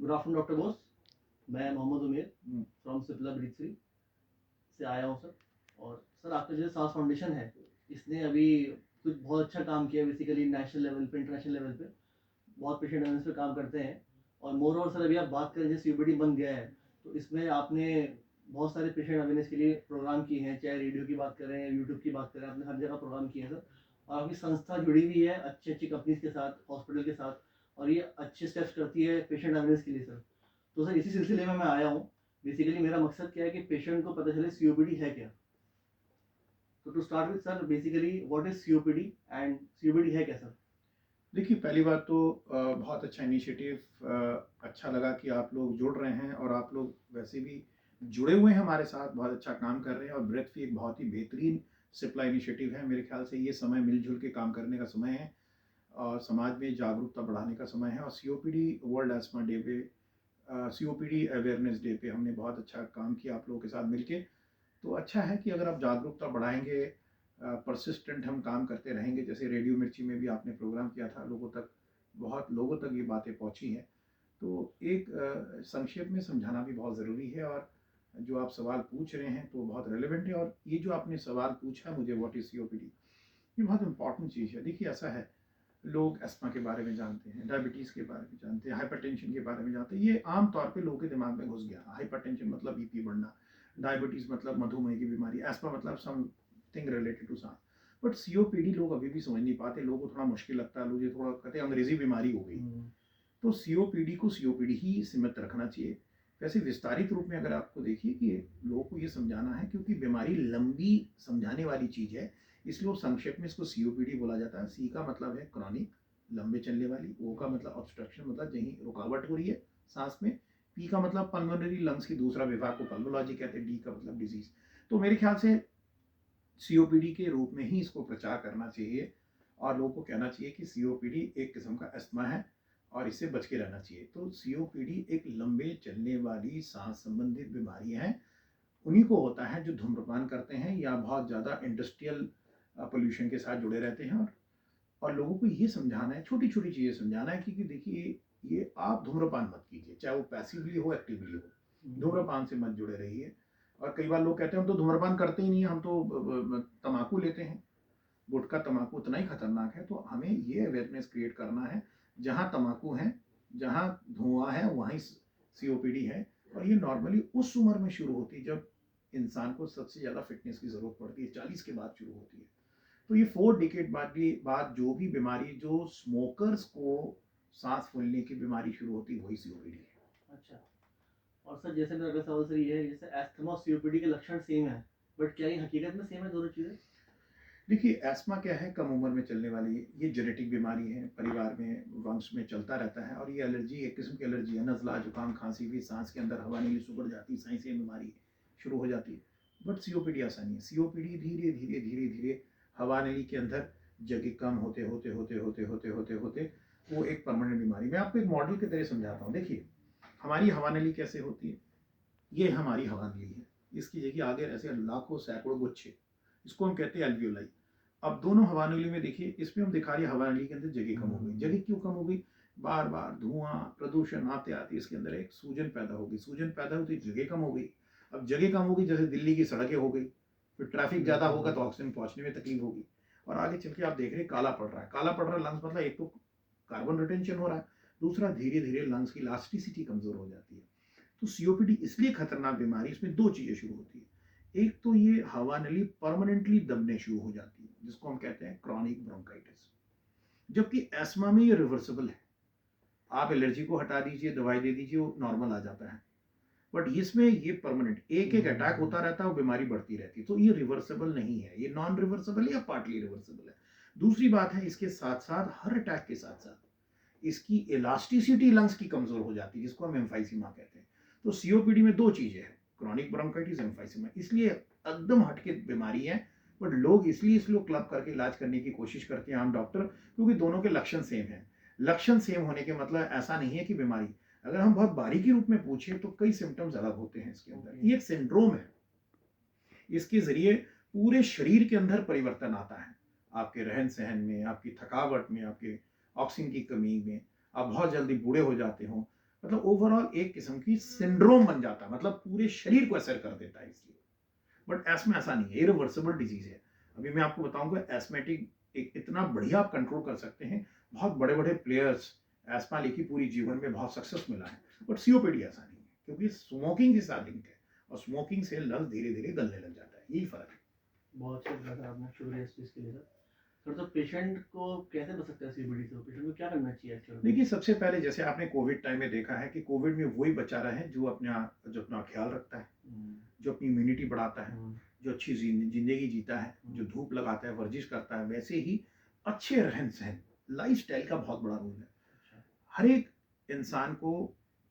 Good afternoon doctor Bose. मैं मोहम्मद उमेर from Cipla ब्रिथ्री से आया हूँ सर। और सर आपका जो सांस फाउंडेशन है, इसने अभी कुछ बहुत अच्छा काम किया बेसिकली नेशनल लेवल पे, इंटरनेशनल लेवल पे। बहुत पेशेंट अवेयरनेस पे काम करते हैं। और मोर और सर अभी आप बात करें जैसे सीओपीडी बन गया है, तो इसमें आपने बहुत सारे पेशेंट अवेयरनेस के लिए प्रोग्राम किए हैं, चाहे रेडियो की बात करें, यूट्यूब की बात करें, आपने हर जगह प्रोग्राम किए हैं सर। और आपकी संस्था जुड़ी हुई है अच्छी अच्छी कंपनीज के साथ, हॉस्पिटल के साथ, और ये अच्छे स्टेप्स करती है पेशेंट अवेयरनेस के लिए सर। तो सर इसी सिलसिले में मैं आया हूँ। बेसिकली मेरा मकसद क्या है कि पेशेंट को पता चले सीओपीडी है क्या। तो to start with sir, basically what is COPD and COPD है क्या सर? देखिए, पहली बात तो बहुत अच्छा इनिशिएटिव, अच्छा लगा कि आप लोग जुड़ रहे हैं और आप लोग वैसे भी जुड़े हुए हैं हमारे साथ, बहुत अच्छा काम कर रहे हैं। और ब्रेथ भी एक बहुत ही बेहतरीन सिप्ला इनिशिएटिव है। मेरे ख्याल से ये समय मिलजुल के काम करने का समय है और समाज में जागरूकता बढ़ाने का समय है। और सीओपीडी वर्ल्ड एस्मा डे पे, सीओपीडी अवेयरनेस डे पे हमने बहुत अच्छा काम किया आप लोगों के साथ मिलके। तो अच्छा है कि अगर आप जागरूकता बढ़ाएंगे, परसिस्टेंट हम काम करते रहेंगे, जैसे रेडियो मिर्ची में भी आपने प्रोग्राम किया था, लोगों तक, बहुत लोगों तक ये बातें पहुंची हैं। तो एक संक्षेप में समझाना भी बहुत ज़रूरी है। और जो आप सवाल पूछ रहे हैं तो बहुत रेलेवेंट है। और ये जो आपने सवाल पूछा मुझे, व्हाट इज़ सीओपीडी, ये बहुत इंपॉर्टेंट चीज़ है। देखिए, ऐसा है, लोग अस्थमा के बारे में जानते हैं, डायबिटीज़ के बारे में जानते हैं, हाइपरटेंशन के बारे में जानते हैं। ये आम तौर पे लोगों के दिमाग में घुस गया। हाइपरटेंशन मतलब बीपी बढ़ना, डायबिटीज़ मतलब मधुमेह की बीमारी, अस्थमा मतलब समथिंग रिलेटेड टू सांस। बट सीओपीडी लोग अभी भी समझ नहीं पाते, लोगों को थोड़ा मुश्किल लगता है, लोग ये थोड़ा कहते हैं अंग्रेजी बीमारी हो गई। तो सीओपीडी को सीओपीडी ही सीमित रखना चाहिए। वैसे विस्तारित रूप में अगर आपको देखिए कि लोगों को ये समझाना है, क्योंकि बीमारी लंबी समझाने वाली चीज़ है, इसलिए संक्षेप में इसको सीओपीडी बोला जाता है। सी का मतलब है क्रॉनिक, लंबे चलने वाली। ओ का मतलब ऑब्स्ट्रक्शन, मतलब कहीं रुकावट हो रही है सांस में। पी का मतलब पल्मोनरी लंग्स की दूसरा विभाग को पल्मोलॉजी कहते हैं। डी का मतलब डिजीज। तो मेरे ख्याल से सीओपीडी के रूप में ही इसको प्रचार करना चाहिए और लोगों को कहना चाहिए कि सीओपीडी एक किस्म का अस्थमा है और इससे बच के रहना चाहिए। तो सीओपीडी एक लंबे चलने वाली सांस संबंधित बीमारी है। उन्हीं को होता है जो धूम्रपान करते हैं या बहुत ज़्यादा इंडस्ट्रियल पोल्यूशन के साथ जुड़े रहते हैं। और लोगों को ये समझाना है, छोटी छोटी चीज़ें समझाना है कि देखिए, ये आप धूम्रपान मत कीजिए, चाहे वो पैसिवली हो एक्टिवली हो, धूम्रपान से मत जुड़े रहिए। और कई बार लोग कहते हैं हम तो धूम्रपान करते ही नहीं, हम तो तम्बाकू लेते हैं। गुटखा तम्बाकू उतना ही खतरनाक है। तो हमें ये अवेयरनेस क्रिएट करना है, जहाँ तम्बाकू है, जहाँ धुआं है, वहीं सीओपीडी है। और ये नॉर्मली उस उम्र में शुरू होती है जब इंसान को सबसे ज़्यादा फिटनेस की ज़रूरत पड़ती है, 40 के बाद शुरू होती है। तो ये 4 डिकेड बाद जो भी बीमारी, जो स्मोकर्स को सांस फूलने की बीमारी शुरू होती है, वही सीओपीडी है। अच्छा। और सर जैसे मेरा अगला सवाल सर ये है, जैसे एस्थमा और सीओपीडी के लक्षण सेम है, बट क्या ये हकीकत में सेम है दोनों चीजें? देखिए, एस्मा क्या है, कम उम्र में चलने वाली, ये जेनेटिक बीमारी है, परिवार में वंश में चलता रहता है। और ये एलर्जी एक किस्म की एलर्जी है, नज़ला, जुकाम, खांसी भी, सांस के अंदर हवा नीली सुगड़ जाती, सांसें बीमारी शुरू हो जाती है। बट सीओपीडी ऐसा नहीं है। सीओपीडी धीरे धीरे धीरे धीरे हवा नली के अंदर जगह कम होते होते होते होते होते होते होते वो एक परमानेंट बीमारी। मैं आपको एक मॉडल के तरह समझाता हूँ। देखिए, हमारी हवा नली कैसे होती है। ये हमारी हवा नली है, इसकी जगह आगे ऐसे लाखों सैकड़ों गुच्छे, इसको हम कहते हैं एल्वियोलाई। अब दोनों हवा नली में देखिए, इसमें हम दिखा रहे हैं हवा नली के अंदर जगह कम हो गई। जगह क्यों कम हो गई? बार बार धुआं प्रदूषण आते आते इसके अंदर एक सूजन पैदा हो गई। सूजन पैदा होती जगह कम हो गई। अब जगह कम हो गई, जैसे दिल्ली की सड़कें हो गई, फिर ट्रैफिक ज़्यादा होगा तो ऑक्सीजन पहुंचने में तकलीफ होगी। और आगे चल के आप देख रहे हैं काला पड़ रहा है। काला पड़ रहा है लंग्स, मतलब एक तो कार्बन रिटेंशन हो रहा है, दूसरा धीरे धीरे लंग्स की इलास्टिसिटी कमजोर हो जाती है। तो सीओपीडी इसलिए खतरनाक बीमारी, इसमें दो चीजें शुरू होती है। एक तो ये हवा नली परमानेंटली दबने शुरू हो जाती है, जिसको हम कहते हैं क्रॉनिक ब्रोंकाइटिस। जबकि एस्मा में ये रिवर्सिबल है। आप एलर्जी को हटा दीजिए, दवाई दे दीजिए, वो नॉर्मल आ जाता है। बट इसमें ये परमानेंट एक एक अटैक होता रहता है, वो बीमारी बढ़ती रहती है। तो ये रिवर्सिबल नहीं है, ये नॉन रिवर्सिबल या पार्टली रिवर्सिबल है। दूसरी बात है, इसके साथ साथ हर अटैक के साथ साथ इसकी इलास्टिसिटी लंग्स की कमजोर हो जाती है, जिसको हम एम्फाइसीमा कहते हैं। तो सीओपीडी में दो चीजें हैं, क्रॉनिक ब्रोंकाइटिस, एम्फाइसीमा। इसलिए एकदम हटके बीमारी है। बट लोग इसलिए इसको क्लब करके इलाज करने की कोशिश करते हैं आम डॉक्टर, क्योंकि दोनों के लक्षण सेम हैं। लक्षण सेम होने के मतलब ऐसा नहीं है कि बीमारी, अगर हम बहुत बारीकी रूप में पूछें तो कई सिम्टम्स अलग होते हैं इसके अंदर। ये एक सिंड्रोम है, इसके जरिए पूरे शरीर के अंदर परिवर्तन आता है। आपके रहन सहन में, आपकी थकावट में, आपके ऑक्सीजन की कमी में, आप बहुत जल्दी बूढ़े हो जाते हो। मतलब ओवरऑल एक किस्म की सिंड्रोम बन जाता है, मतलब पूरे शरीर को असर कर देता है इसलिए। बट एस्मा ऐसा नहीं है, इरिवर्सिबल डिजीज है। अभी मैं आपको बताऊंगा एस्मेटिक एक इतना बढ़िया आप कंट्रोल कर सकते हैं। बहुत बड़े बड़े प्लेयर्स एस्मा लेके पूरी जीवन में बहुत सक्सेस मिला है, बट सीओपीडी ऐसा नहीं है, क्योंकि स्मोकिंग के साथ लिंक है और स्मोकिंग से लंग्स धीरे धीरे गलने लग जाता है, यही फर्क है। बहुत अच्छा बताया आपने, शुक्रिया इस चीज़ के लिए सर। सर तो पेशेंट को कैसे बच सकता है सीबीडी से? पेशेंट को क्या करना चाहिए एक्चुअली? देखिए सबसे पहले जैसे आपने कोविड टाइम में देखा है कि कोविड में वही बचा रहा है जो अपना ख्याल रखता है, जो अपनी इम्यूनिटी बढ़ाता है, जो अच्छी जिंदगी जीता है, जो धूप लगाता है, वर्जिश करता है। वैसे ही अच्छे रहन सहन, लाइफ स्टाइल का बहुत बड़ा रोल है हर एक इंसान को,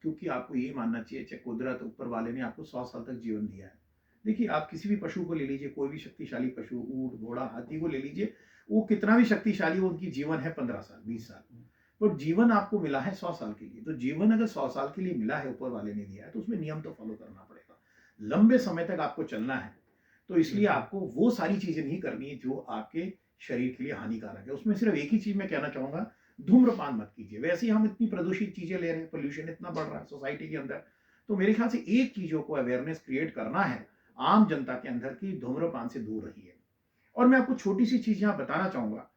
क्योंकि आपको ये मानना चाहिए चाहे कुदरत ऊपर वाले ने आपको 100 साल तक जीवन दिया है। देखिए आप किसी भी पशु को ले लीजिए, कोई भी शक्तिशाली पशु, ऊंट घोड़ा हाथी को ले लीजिए, वो कितना भी शक्तिशाली हो, उनकी जीवन है 15 साल 20 साल, बट जीवन आपको मिला है 100 साल के लिए। तो जीवन अगर 100 साल के लिए मिला है, ऊपर वाले ने दिया है, तो उसमें नियम तो फॉलो करना पड़ेगा। लंबे समय तक आपको चलना है, तो इसलिए आपको वो सारी चीजें नहीं करनी है जो आपके शरीर के लिए हानिकारक है। उसमें सिर्फ एक ही चीज मैं कहना चाहूंगा, धूम्रपान मत कीजिए। वैसे ही हम इतनी प्रदूषित चीजें ले रहे हैं, पोल्यूशन इतना बढ़ रहा है सोसाइटी के अंदर, तो मेरे ख्याल से एक चीजों को अवेयरनेस क्रिएट करना है आम जनता के अंदर की, धूम्रपान से दूर रहिए। और मैं आपको छोटी सी चीज यहाँ बताना चाहूंगा,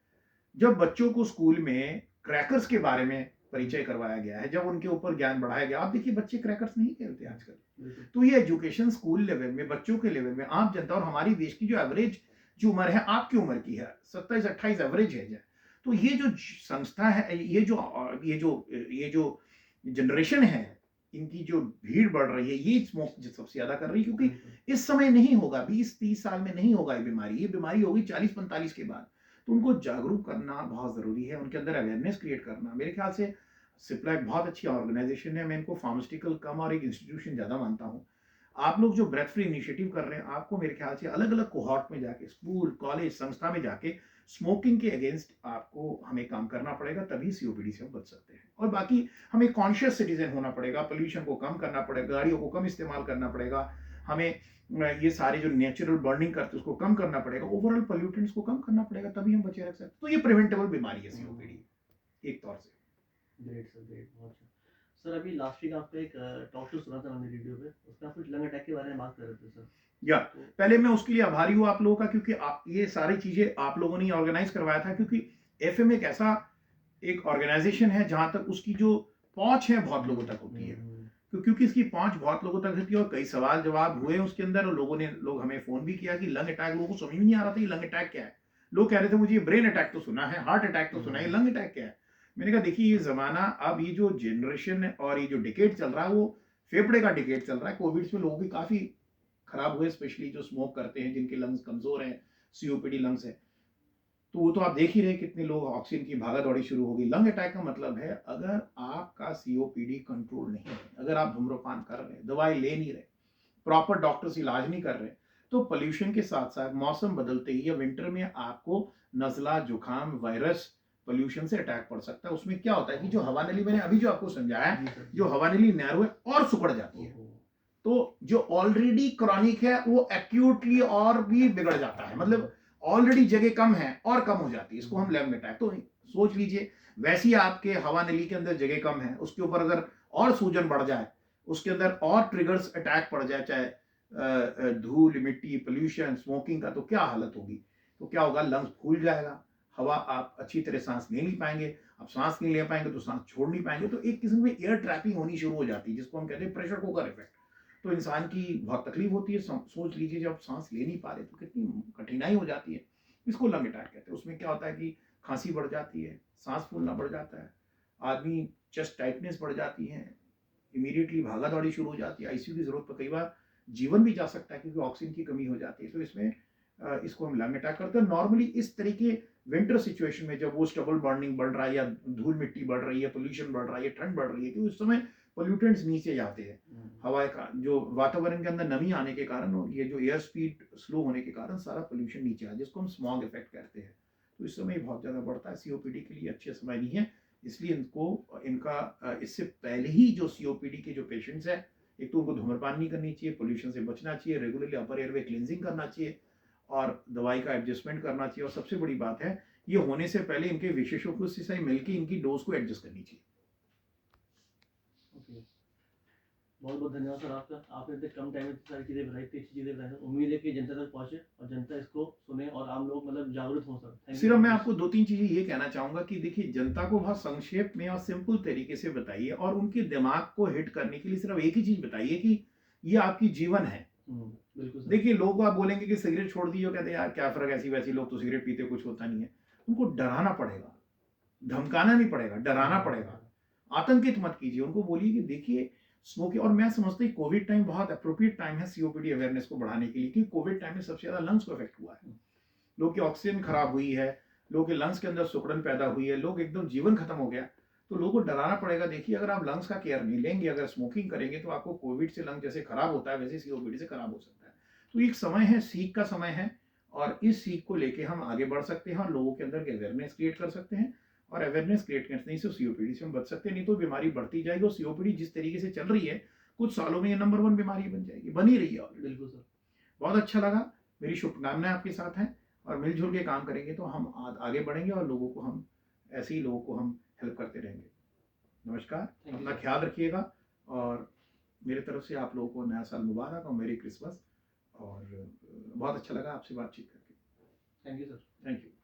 जब बच्चों को स्कूल में क्रैकर्स के बारे में परिचय करवाया गया है, जब उनके ऊपर ज्ञान बढ़ाया गया, आप देखिए बच्चे क्रैकर्स नहीं खेलते आजकल। तो ये एजुकेशन स्कूल लेवल में, बच्चों के लेवल में, आम जनता और हमारी देश की जो एवरेज जो उम्र है, आपकी उम्र की है 27-28 एवरेज है। तो ये जो संस्था है, ये जो जनरेशन है, इनकी जो भीड़ बढ़ रही है, ये स्मोक सबसे ज्यादा कर रही है, क्योंकि इस समय नहीं होगा, 20-30 साल में नहीं होगा ये बीमारी होगी 40-45 के बाद। तो उनको जागरूक करना बहुत ज़रूरी है, उनके अंदर अवेयरनेस क्रिएट करना। मेरे ख्याल से सिप्ला एक बहुत अच्छी ऑर्गेनाइजेशन है, मैं इनको फार्मास्यूटिकल कम और एक इंस्टीट्यूशन ज़्यादा मानता हूँ। आप लोग जो ब्रेथ फ्री इनिशिएटिव कर रहे हैं, आपको मेरे ख्याल से अलग अलग कोहॉर्ट में जाके, स्कूल कॉलेज संस्था में जाके स्मोकिंग के अगेंस्ट आपको हमें काम करना पड़ेगा, तभी सीओपीडी से हम बच सकते हैं। और बाकी हमें कॉन्शियस सिटीजन होना पड़ेगा, पोल्यूशन को कम करना पड़ेगा, गाड़ियों को कम इस्तेमाल करना पड़ेगा, हमें ये सारे जो नेचुरल बर्निंग करते हैं उसको कम करना पड़ेगा, ओवरऑल पोल्यूटेंट्स को कम करना पड़ेगा, तभी हम बचे रख सकते हैं। तो ये प्रिवेंटेबल बीमारी है सीओपीडी एक तौर से। ग्रेट सर, ग्रेट, बहुत अच्छा। सर अभी लास्ट वीक आपका एक टॉक शो सुना था मैंने रेडियो पे, उसमें आप कुछ लंग अटैक के बारे में बात कर रहे थे सर। या पहले मैं उसके लिए आभारी हूँ आप लोगों का, क्योंकि ये सारी चीजें आप लोगों ने ऑर्गेनाइज करवाया था, क्योंकि एफएम एक ऐसा एक ऑर्गेनाइजेशन है जहां तक उसकी जो पहुंच है बहुत लोगों तक होती है, क्योंकि इसकी पहुंच बहुत लोगों तक होती है। और कई सवाल जवाब हुए उसके अंदर, और लोग हमें फोन भी किया कि लंग अटैक, लोगों को समझ में नहीं आ रहा था ये लंग अटैक क्या है। लोग कह रहे थे मुझे ये ब्रेन अटैक तो सुना है, हार्ट अटैक तो सुना है, लंग अटैक क्या है। मैंने कहा देखिए ये जमाना, अब ये जो जनरेशन और ये जो डिकेड चल रहा है, वो फेफड़े का डिकेड चल रहा है। कोविड में लोगों की काफी खराब हुए, स्पेशली जो स्मोक करते हैं, जिनके लंग्स कमजोर हैं, सीओपीडी लंग्स है, तो वो तो आप देख ही रहे कितने लोग, ऑक्सीजन की भागा दौड़ी शुरू हो गई। लंग अटैक का मतलब है अगर आपका सीओपीडी कंट्रोल नहीं है, अगर आप धूम्रपान कर रहे हैं, दवाई ले नहीं रहे, प्रॉपर डॉक्टर से इलाज नहीं कर रहे, तो पोल्यूशन के साथ साथ मौसम बदलते ही या विंटर में आपको नजला, जुकाम, वायरस, पोल्यूशन से अटैक पड़ सकता है। उसमें क्या होता है कि जो हवा नली, मैंने अभी जो आपको समझाया, जो हवा नली नैरो है और सिकुड़ जाती है, तो जो ऑलरेडी क्रॉनिक है वो एक्यूटली और भी बिगड़ जाता है, मतलब ऑलरेडी जगह कम है और कम हो जाती है, इसको हम लंग अटैक। तो सोच लीजिए वैसी आपके हवा नली के अंदर जगह कम है, उसके ऊपर अगर और सूजन बढ़ जाए, उसके अंदर और ट्रिगर्स अटैक पड़ जाए, चाहे धूल, मिट्टी, पोल्यूशन, स्मोकिंग का, तो क्या हालत होगी। तो क्या होगा, लंग्स फूल जाएगा, हवा आप अच्छी तरह सांस ले नहीं पाएंगे, आप सांस नहीं ले पाएंगे तो सांस छोड़ नहीं पाएंगे, तो एक किस्म की एयर ट्रैपिंग होनी शुरू हो जाती है, जिसको हम कहते हैं प्रेशर कुकर इफेक्ट। तो इंसान की बहुत तकलीफ होती है। सोच लीजिए जब सांस ले नहीं पा रहे तो कितनी कठिनाई हो जाती है। इसको लंग अटैक कहते हैं। उसमें क्या होता है कि खांसी बढ़ जाती है, सांस फूलना बढ़ जाता है, आदमी चेस्ट टाइटनेस बढ़ जाती है, इमीडिएटली भागा दौड़ी शुरू हो जाती है, आईसीयू की जरूरत पर कई बार जीवन भी जा सकता है, क्योंकि ऑक्सीजन की कमी हो जाती है। तो इसमें इसको हम लंग अटैक करते हैं। नॉर्मली इस तरीके विंटर सिचुएशन में, जब वो स्टबल बर्निंग बढ़ रहा है, या धूल मिट्टी बढ़ रही है, पोल्यूशन बढ़ रहा है, ठंड बढ़ रही है, क्योंकि उस समय पोल्यूटेंट्स नीचे जाते हैं, हवा का जो वातावरण के अंदर नमी आने के कारण, और ये जो एयर स्पीड स्लो होने के कारण सारा पोल्यूशन नीचे आ, जिसको हम स्मॉग इफेक्ट कहते हैं। तो इस समय बहुत ज़्यादा बढ़ता है। सीओपीडी के लिए अच्छे समय नहीं है, इसलिए इससे पहले ही जो सीओपीडी के जो पेशेंट्स है, एक तो उनको धूम्रपान नहीं करनी चाहिए, पोल्यूशन से बचना चाहिए, रेगुलरली अपर एयरवे क्लींजिंग करना चाहिए, और दवाई का एडजस्टमेंट करना चाहिए। और सबसे बड़ी बात है, ये होने से पहले इनके विशेषज्ञों से मिलकर इनकी डोज को एडजस्ट करनी चाहिए। ओके, बहुत बहुत धन्यवाद सर आपका। आपने इतने कम टाइम में इतनी सारी चीज़ें बताई, इतनी अच्छी चीज़ें बताई सर। उम्मीद है कि जनता तक पहुँचे और जनता इसको सुने और आम लोग मतलब जागरूक हों सर। थैंक यू सिर्फ सो मैं मच। आपको 2-3 चीज़ें ये कहना चाहूँगा कि देखिए जनता को बहुत संक्षेप में और सिंपल तरीके से बताइए और उनके दिमाग को हिट करने के लिए सिर्फ एक ही चीज़ बताइए कि ये आपकी जीवन है। बिल्कुल सर। देखिए लोग आप बोलेंगे कि सिगरेट छोड़ दी, वो कहते हैं यार क्या फ़र्क, ऐसी वैसी लोग तो सिगरेट पीते, कुछ होता नहीं है। उनको डराना पड़ेगा, धमकाना नहीं पड़ेगा, डराना पड़ेगा। आतंकित मत कीजिए, उनको बोलिए कि देखिए स्मोकिंग, और मैं समझता हूँ कोविड टाइम बहुत एप्रोप्रिएट टाइम है सीओपीडी अवेयरनेस को बढ़ाने के लिए, क्योंकि कोविड टाइम में सबसे ज़्यादा लंग्स को इफेक्ट हुआ है। लोग की ऑक्सीजन खराब हुई है, लोगों के लंग्स के अंदर सिकुड़न पैदा हुई है, लोग एकदम जीवन खत्म हो गया। तो लोगों को डराना पड़ेगा। देखिए अगर आप लंग्स का केयर नहीं लेंगे, अगर स्मोकिंग करेंगे, तो आपको कोविड से लंग जैसे खराब होता है वैसे सीओपीडी से खराब हो सकता है। तो एक समय है, सीख का समय है, और इस सीख को लेके हम आगे बढ़ सकते हैं और लोगों के अंदर अवेयरनेस क्रिएट कर सकते हैं। और अवेयरनेस क्रिएट करने से सीओपीडी से हम बच सकते हैं, नहीं तो बीमारी बढ़ती जाएगी। और सीओपीडी जिस तरीके से चल रही है, कुछ सालों में ये नंबर 1 बीमारी बन जाएगी, बन ही रही है ऑलरेडी। बिल्कुल सर। बहुत अच्छा लगा, मेरी शुभकामनाएं आपके साथ हैं, और मिलजुल के काम करेंगे तो हम आगे बढ़ेंगे और लोगों को हम ऐसे ही लोगों को हम हेल्प करते रहेंगे। नमस्कार, थैंक यू अपना सर। ख्याल रखिएगा, और मेरी तरफ से आप लोगों को नया साल मुबारक और मेरी क्रिसमस। और बहुत अच्छा लगा आपसे बातचीत करके। Thank you sir. Thank you.